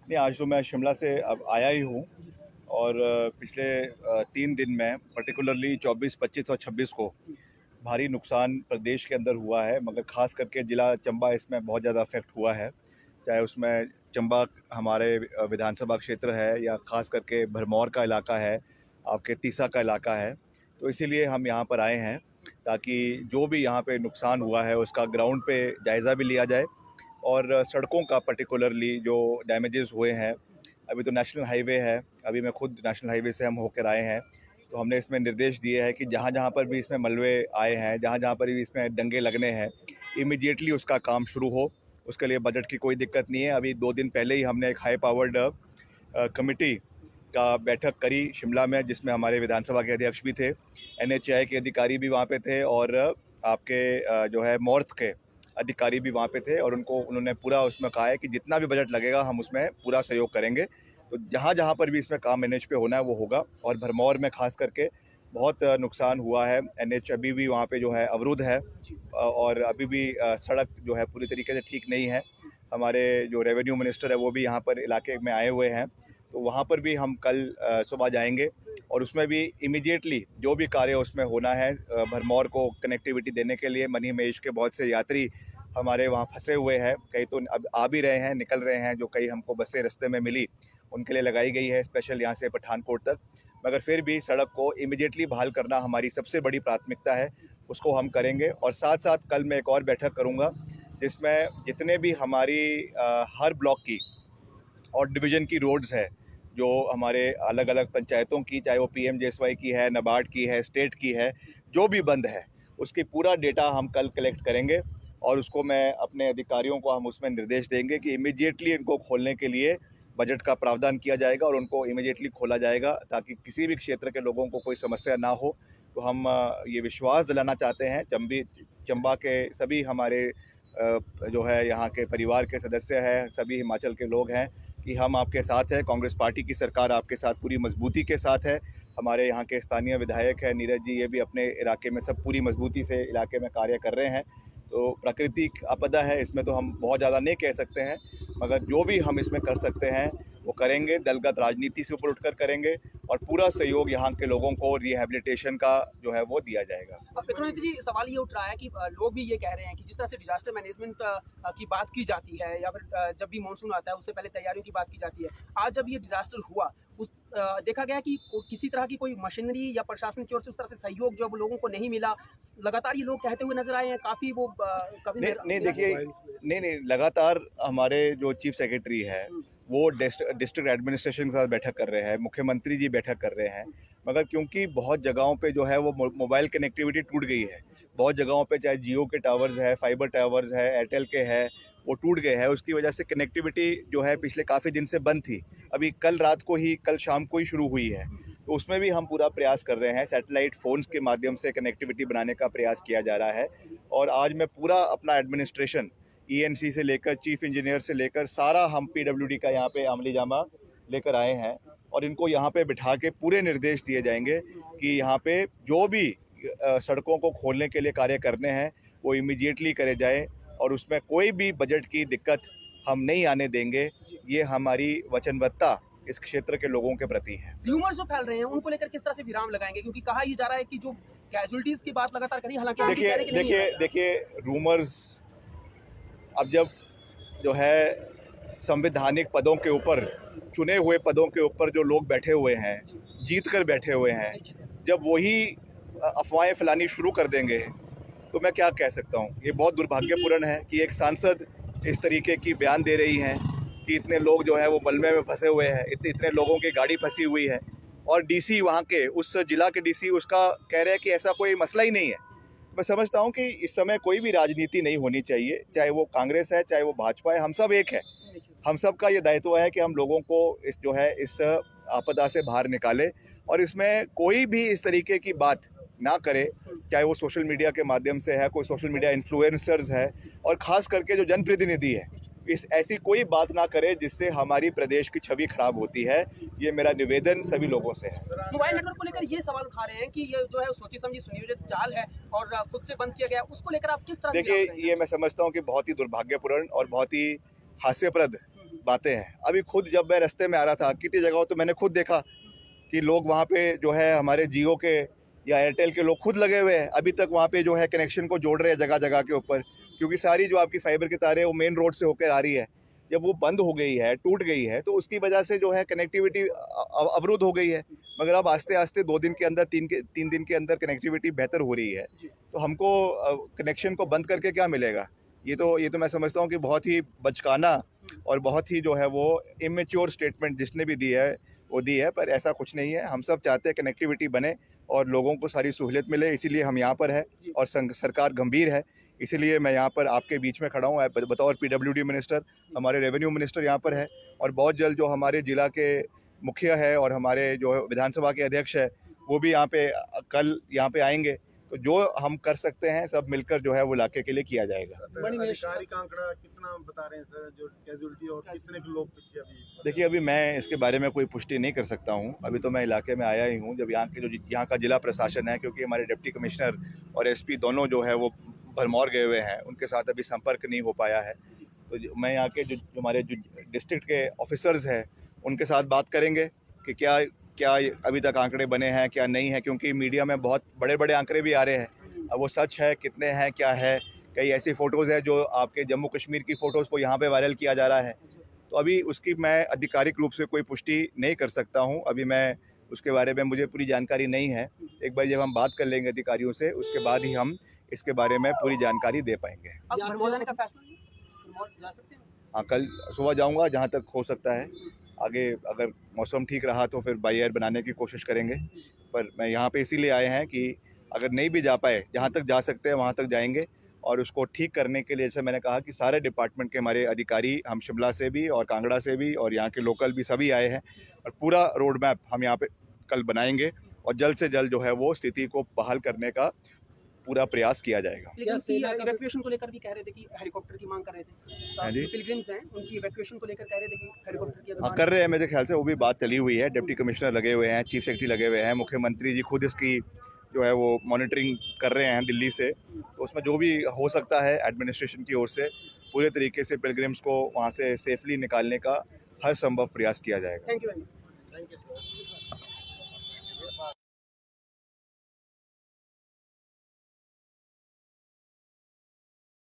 नहीं, आज तो मैं शिमला से अब आया ही हूँ और पिछले 3 दिन में पर्टिकुलरली 24, 25 और 26 को भारी नुकसान प्रदेश के अंदर हुआ है, मगर ख़ास करके ज़िला चंबा इसमें बहुत ज़्यादा अफेक्ट हुआ है। चाहे उसमें चंबा हमारे विधानसभा क्षेत्र है या ख़ास करके भरमौर का इलाका है, आपके तीसा का इलाका है। तो इसीलिए हम यहाँ पर आए हैं ताकि जो भी यहाँ पे नुकसान हुआ है उसका ग्राउंड पे जायज़ा भी लिया जाए और सड़कों का पर्टिकुलरली जो डैमेजेस हुए हैं। अभी तो नेशनल हाईवे है, अभी मैं खुद नेशनल हाईवे से हम होकर आए हैं, तो हमने इसमें निर्देश दिए हैं कि जहाँ-जहाँ पर भी इसमें मलबे आए हैं, जहाँ-जहाँ पर भी इसमें डंगे लगने हैं, इमीडिएटली उसका काम शुरू हो। उसके लिए बजट की कोई दिक्कत नहीं है। अभी 2 दिन पहले ही हमने एक हाई पावर्ड कमिटी का बैठक करी शिमला में, जिसमें हमारे विधानसभा के अध्यक्ष भी थे, एनएचएआई के अधिकारी भी वहाँ पे थे और आपके जो है मॉर्थ के अधिकारी भी वहाँ पे थे और उन्होंने पूरा उसमें कहा है कि जितना भी बजट लगेगा हम उसमें पूरा सहयोग करेंगे। तो जहाँ-जहाँ पर भी इसमें काम एनएच पे होना है वो होगा और भरमौर में ख़ास करके बहुत नुकसान हुआ है। एनएच अभी भी वहाँ पे जो है अवरुद्ध है और अभी भी सड़क जो है पूरी तरीके से ठीक नहीं है। हमारे जो रेवेन्यू मिनिस्टर है वो भी यहाँ पर इलाके में आए हुए हैं, तो वहाँ पर भी हम कल सुबह जाएंगे और उसमें भी इमीडिएटली जो भी कार्य उसमें होना है भरमौर को कनेक्टिविटी देने के लिए। मनी महेश के बहुत से यात्री हमारे वहाँ फंसे हुए हैं, कई तो अब आ भी रहे हैं, निकल रहे हैं, जो कई हमको बसें रास्ते में मिली उनके लिए लगाई गई है स्पेशल यहाँ से पठानकोट तक। मगर फिर भी सड़क को इमीडिएटली बहाल करना हमारी सबसे बड़ी प्राथमिकता है, उसको हम करेंगे। और साथ साथ कल मैं एक और बैठक करूँगा जिसमें जितने भी हमारी हर ब्लॉक की और डिवीज़न की रोड्स है, जो हमारे अलग अलग पंचायतों की, चाहे वो पीएमजेएसवाई की है, नाबार्ड की है, स्टेट की है, जो भी बंद है उसकी पूरा डेटा हम कल कलेक्ट करेंगे और उसको मैं अपने अधिकारियों को हम उसमें निर्देश देंगे कि इमीडिएटली इनको खोलने के लिए बजट का प्रावधान किया जाएगा और उनको इमीडिएटली खोला जाएगा ताकि किसी भी क्षेत्र के लोगों को कोई समस्या ना हो। तो हम ये विश्वास दिलाना चाहते हैं चंबा के सभी हमारे जो है यहाँ के परिवार के सदस्य हैं, सभी हिमाचल के लोग हैं कि हम आपके साथ हैं। कांग्रेस पार्टी की सरकार आपके साथ पूरी मजबूती के साथ है। हमारे यहाँ के स्थानीय विधायक हैं नीरज जी, ये भी अपने इलाके में सब पूरी मजबूती से इलाके में कार्य कर रहे हैं। तो प्राकृतिक आपदा है, इसमें तो हम बहुत ज़्यादा नहीं कह सकते हैं, मगर जो भी हम इसमें कर सकते हैं वो करेंगे। दलगत राजनीति से ऊपर उठकर करेंगे और पूरा सहयोग यहाँ के लोगों को रिहैबिलिटेशन का जो है वो दिया जाएगा। विक्रमादित्य जी, सवाल ये उठ रहा है कि लोग भी ये कह रहे हैं कि जिस तरह से डिजास्टर मैनेजमेंट की बात की जाती है या फिर जब भी मानसून आता है उससे पहले तैयारियों की बात की जाती है, आज जब ये डिजास्टर हुआ देखा गया कि किसी तरह की कोई मशीनरी या प्रशासन की ओर से उस तरह से सहयोग जो लोगों को नहीं मिला। लगातार ये लोग कहते हुए नजर आए हैं, काफी वो कभी नहीं देखिए, नहीं लगातार हमारे जो चीफ सेक्रेटरी है वो डिस्ट्रिक्ट एडमिनिस्ट्रेशन के साथ बैठक कर रहे हैं, मुख्यमंत्री जी बैठक कर रहे हैं, मगर क्योंकि बहुत जगहों पे जो है वो मोबाइल कनेक्टिविटी टूट गई है। बहुत जगहों पे चाहे जियो के टावर्स है, फाइबर टावर्स है, एयरटेल के है, वो टूट गए हैं। उसकी वजह से कनेक्टिविटी जो है पिछले काफ़ी दिन से बंद थी, अभी कल शाम को ही शुरू हुई है। तो उसमें भी हम पूरा प्रयास कर रहे हैं, सैटेलाइट फ़ोन्स के माध्यम से कनेक्टिविटी बनाने का प्रयास किया जा रहा है। और आज मैं पूरा अपना एडमिनिस्ट्रेशन ईएनसी से लेकर चीफ इंजीनियर से लेकर सारा हम पीडब्ल्यूडी का यहाँ पे अमली जामा लेकर आए हैं और इनको यहाँ पे बिठा के पूरे निर्देश दिए जाएंगे कि यहाँ पे जो भी सड़कों को खोलने के लिए कार्य करने हैं वो इमीडिएटली करे जाए और उसमें कोई भी बजट की दिक्कत हम नहीं आने देंगे। ये हमारी वचनबद्धता इस क्षेत्र के लोगों के प्रति है। र्यूमर्स जो फैल रहे हैं उनको लेकर किस तरह से विराम लगाएंगे, क्योंकि कहा ये जा रहा है कि जो कैजुअल्टीज की बात लगातार करी, हालांकि देखिए रूमर्स, अब जब जो है संवैधानिक पदों के ऊपर, चुने हुए पदों के ऊपर जो लोग बैठे हुए हैं, जीत कर बैठे हुए हैं, जब वही अफवाहें फैलानी शुरू कर देंगे तो मैं क्या कह सकता हूँ। ये बहुत दुर्भाग्यपूर्ण है कि एक सांसद इस तरीके की बयान दे रही हैं कि इतने लोग जो है वो मलबे में फंसे हुए हैं, इतने लोगों की गाड़ी फंसी हुई है और डीसी वहाँ के उस जिला के डीसी उसका कह रहे हैं कि ऐसा कोई मसला ही नहीं है। मैं समझता हूँ कि इस समय कोई भी राजनीति नहीं होनी चाहिए, चाहे वो कांग्रेस है चाहे वो भाजपा है, हम सब एक है। हम सब का ये दायित्व है कि हम लोगों को इस आपदा से बाहर निकाले और इसमें कोई भी इस तरीके की बात ना करे, चाहे वो सोशल मीडिया के माध्यम से है, कोई सोशल मीडिया इन्फ्लुएंसर्स है और ख़ास करके जो जनप्रतिनिधि है, ऐसी कोई बात ना करे जिससे हमारी प्रदेश की छवि खराब होती है। ये मेरा निवेदन सभी लोगों से है। मोबाइल नेटवर्क को लेकर ये सवाल उठा रहे हैं कि ये जो है सोची समझी सुनियोजित जाल है और खुद से बंद किया गया, उसको लेकर आप किस तरह? देखिए, ये मैं समझता हूँ कि बहुत ही दुर्भाग्यपूर्ण और बहुत ही हास्यप्रद बातें हैं। अभी खुद जब मैं रास्ते में आ रहा था कितनी जगहों तो मैंने खुद देखा कि लोग वहाँ पे जो है हमारे जियो के या एयरटेल के लोग खुद लगे हुए हैं, अभी तक वहाँ पे जो है कनेक्शन को जोड़ रहे हैं जगह जगह के ऊपर, क्योंकि सारी जो आपकी फाइबर की तारें वो मेन रोड से होकर आ रही है। जब वो बंद हो गई है, टूट गई है, तो उसकी वजह से जो है कनेक्टिविटी अवरुद्ध हो गई है। मगर अब आस्ते आस्ते 2 दिन के अंदर 3 दिन के अंदर कनेक्टिविटी बेहतर हो रही है। तो हमको कनेक्शन को बंद करके क्या मिलेगा? ये तो मैं समझता हूँ कि बहुत ही बचकाना और बहुत ही जो है वो इमेच्योर स्टेटमेंट जिसने भी दी है वो दी है, पर ऐसा कुछ नहीं है। हम सब चाहते हैं कनेक्टिविटी बने और लोगों को सारी सहूलियत मिले, इसीलिए हम यहाँ पर है और सरकार गंभीर है। इसीलिए मैं यहाँ पर आपके बीच में खड़ा हूँ बतौर पीडब्ल्यूडी मिनिस्टर। हमारे रेवेन्यू मिनिस्टर यहाँ पर है और बहुत जल्द जो हमारे ज़िला के मुखिया है और हमारे जो विधानसभा के अध्यक्ष है वो भी यहाँ पे कल यहाँ पे आएंगे। तो जो हम कर सकते हैं सब मिलकर जो है वो इलाके के लिए किया जाएगा। अधिकारी का आंकड़ा कितना बता रहे हैं सर, जो कैजुअलिटी और कितने लोग पीछे अभी? देखिए, अभी मैं इसके बारे में कोई पुष्टि नहीं कर सकता हूँ। अभी तो मैं इलाके में आया ही हूँ। जब यहाँ का जिला प्रशासन है, क्योंकि हमारे डिप्टी कमिश्नर और एसपी दोनों जो है वो भरमौर गए हुए हैं, उनके साथ अभी संपर्क नहीं हो पाया है। तो मैं यहाँ के जो हमारे जो डिस्ट्रिक्ट के ऑफिसर्स हैं उनके साथ बात करेंगे कि क्या अभी तक आंकड़े बने हैं, क्या नहीं है, क्योंकि मीडिया में बहुत बड़े बड़े आंकड़े भी आ रहे हैं। अब वो सच है, कितने हैं, क्या है। कई ऐसी फ़ोटोज़ है जो आपके जम्मू कश्मीर की फ़ोटोज़ को यहाँ पे वायरल किया जा रहा है। तो अभी उसकी मैं आधिकारिक रूप से कोई पुष्टि नहीं कर सकता हूँ। अभी मैं उसके बारे में मुझे पूरी जानकारी नहीं है। एक बार जब हम बात कर लेंगे अधिकारियों से, उसके बाद ही हम इसके बारे में पूरी जानकारी दे पाएंगे। अब भरमौर जाने का फैसला नहीं? भरमौर जा सकते हैं? हाँ, कल सुबह जाऊँगा जहाँ तक हो सकता है। आगे अगर मौसम ठीक रहा तो फिर बाई एयर बनाने की कोशिश करेंगे। पर मैं यहाँ पे इसीलिए आए हैं कि अगर नहीं भी जा पाए, जहाँ तक जा सकते हैं वहाँ तक जाएंगे और उसको ठीक करने के लिए, जैसे मैंने कहा कि सारे डिपार्टमेंट के हमारे अधिकारी, हम शिमला से भी और कांगड़ा से भी और यहाँ के लोकल भी सभी आए हैं और पूरा रोड मैप हम यहाँ पे कल बनाएंगे और जल्द से जल्द जो है वो स्थिति को बहाल करने का पूरा प्रयास किया जाएगा। लेकिन इवैक्यूएशन को लेकर भी कह रहे थे कि हेलीकॉप्टर की मांग कर रहे थे। हाँ जी, पिलग्रिम्स हैं, उनकी इवैक्यूएशन को लेकर कह रहे थे कि हेलीकॉप्टर की हाँ कर रहे हैं। मेरे ख्याल से वो भी बात चली हुई है। डिप्टी कमिश्नर लगे हुए हैं, चीफ सेक्रेटरी लगे हुए हैं, मुख्यमंत्री जी खुद इसकी जो है वो मॉनिटरिंग कर रहे हैं दिल्ली से। तो उसमें जो भी हो सकता है एडमिनिस्ट्रेशन की ओर से पूरे तरीके से पिलग्रिम्स को वहाँ से सेफली निकालने का हर संभव प्रयास किया जाएगा। Thank you. Thank you sir.